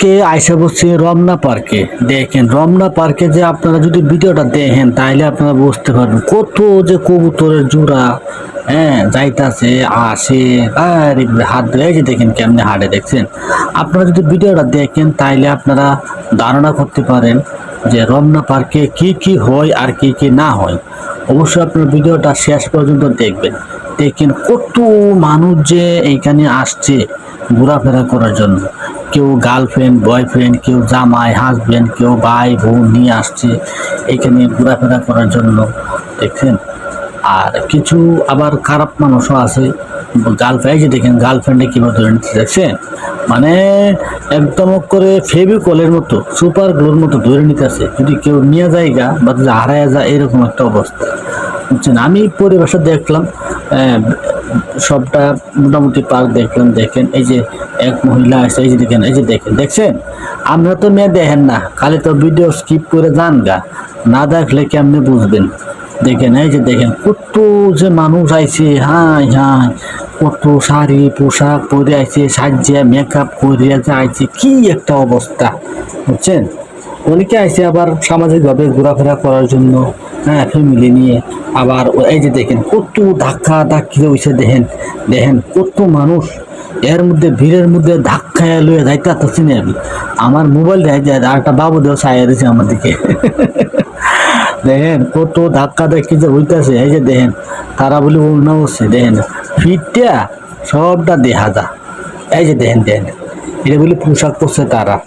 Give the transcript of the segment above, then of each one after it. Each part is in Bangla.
কে আইসা বসছে রমনা পার্কে। দেখেন রমনা পার্কে যে আপনারা যদি ভিডিওটা দেখেন তাহলে আপনারা বুঝতে পারবেন কত যে কবুতরের জোড়া যাইতাছে আসে। আরে হাত ধরে যে দেখেন কেমনে হাঁটে, দেখছেন? আপনারা যদি ভিডিওটা দেখেন তাইলে আপনারা ধারণা করতে পারেন যে রমনা পার্কে কি কি হয় আর কি কি না হয়। অবশ্যই আপনার ভিডিওটা শেষ পর্যন্ত দেখবেন। দেখেন কত মানুষ যে এইখানে আসছে ঘোরাফেরা করার জন্য। কেউ গার্লফ্রেন্ড বয়ফ্রেন্ড, কেউ জামাই হাজবেন্ড, কেউ ভাই বোন নিয়ে আসছে এখানে ঘোরাফেরা করার জন্য, দেখছেন? আর কিছু আবার খারাপ মানুষও আছে, গার্লফ্রেন্ড যে দেখেন গার্লফ্রেন্ডে কীভাবে ধরে নিচ্ছে, দেখছেন? মানে একদম করে ফেভিকলের মতো সুপার গ্লোর মতো ধরে নিতেছে, যদি কেউ নিয়ে যায়গা বা যদি হারায় যায় এরকম একটা অবস্থা, বুঝছেন? আমি পরিবেশটা দেখলাম, সবটা মোটামুটি পার্ক দেখলাম। দেখেন এই যে এক মহিলা আছে, এই যে দেখেন, এই যে দেখেন, দেখছেন? আপনারা তো মেয়ে দেখেন না, খালি তো ভিডিও স্কিপ করে যান গা, না দেখলে কেমনে বুঝবেন? দেখেন এই যে দেখেন কত যে মানুষ আইছে, হাই হাই, কত শাড়ি পোশাক পরে আইছে, সাজিয়া মেকআপ করে আইছে, কি একটা অবস্থা, বুঝছেন? অনেকে আইছে আবার সামাজিকভাবে ঘোরাফেরা করার জন্য, ফ্যামিলি নিয়ে। আবার এই যে দেখেন কত ধাক্কা ধাক্কি হয়েছে, দেখেন দেখেন কত মানুষ এর মধ্যে, ভিড়ের মধ্যে ধাক্কায় লয়ে যাইতে পারতেছি না আমি। আমার মোবাইল আর একটা বাবু দেওয়া ছায়া দিয়েছে আমার দিকে। দেখেন কত ধাক্কা ধাক্কি যে হইতেছে, এই যে দেখেন তারা বলে উন্না হচ্ছে, দেখেন ফিটটা সবটা দেখা যা, এই যে দেখেন দেখেন এটা বলে পোশাক পরছে তারা।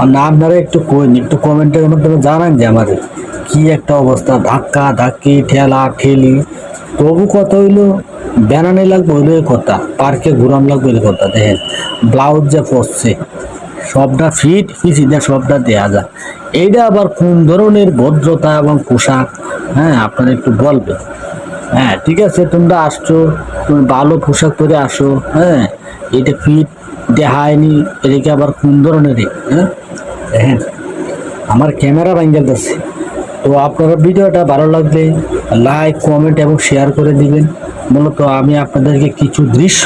আর না আপনারা একটু কইন, একটু কমেন্টের মাধ্যমে জানান যে আমাদের কি একটা অবস্থা, ধাক্কা ধাক্কি ঠেলা ঠেলি। তবু কথা হইলো বেড়ানি লাগবে হইলো কথা, পার্কে ঘুরান লাগবে হইলো কথা। দেখেন ব্লাউজ যে পরছে সবটা ফিট ফিসিটা সবটা দেয়া যায়। এইটা আবার কোন ধরনের ভদ্রতা এবং পোশাক, আপনারা একটু বলবেন। ঠিক আছে, তোমরা আসছো, তুমি ভালো পোশাক পরে আসো, এটা ফিট দেখায়নি, এদিকে আবার কোন ধরনের দেখেন আমার ক্যামেরা ভাঙ্গা যাচ্ছে। তো আপনারা ভিডিওটা ভালো লাগলে লাইক কমেন্ট এবং শেয়ার করে দিবেন। মূলত আমি আপনাদেরকে কিছু দৃশ্য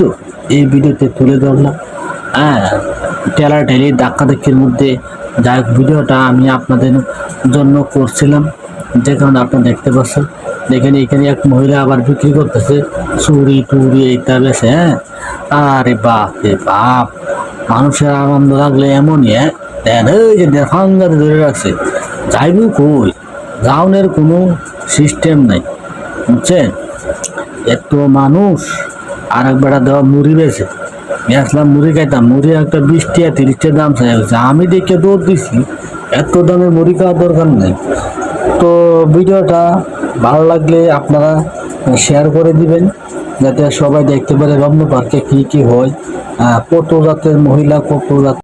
এই ভিডিওতে তুলে ধরলাম, ঠেলাঠেলি ধাক্কাধাক্কির মধ্যে। যাই হোক, ভিডিওটা আমি আপনাদের জন্য করছিলাম, যে কারণে আপনারা দেখতে পাচ্ছেন। দেখেন এখানে এক মহিলা আবার বিক্রি করতেছে চুরি টুরি এইটা বেছে। আরে বাপ রে বাপ, মানুষের আনন্দ লাগলে এমনই। দেখেন এই যে ফাঙ্গাতে ধরে রাখছে, যাইব কই, যাওনের কোনো সিস্টেম নাই, বুঝছেন? এত মানুষ। আর একবার দেওয়া মুড়ি বেছে গেছিলাম, মুড়ি খাইতাম, মুড়ি একটা 20 টাকা 30 টাকা দাম চাই হচ্ছে। আমি দেখে দৌড় দিছি, এত দামের মুড়ি খাওয়ার দরকার নেই। তো ভিডিওটা ভালো লাগলে আপনারা শেয়ার করে দিবেন, যাতে সবাই দেখতে পারে রমনা পার্কে কি কি হয়, কত জাতের মহিলা, কত জাত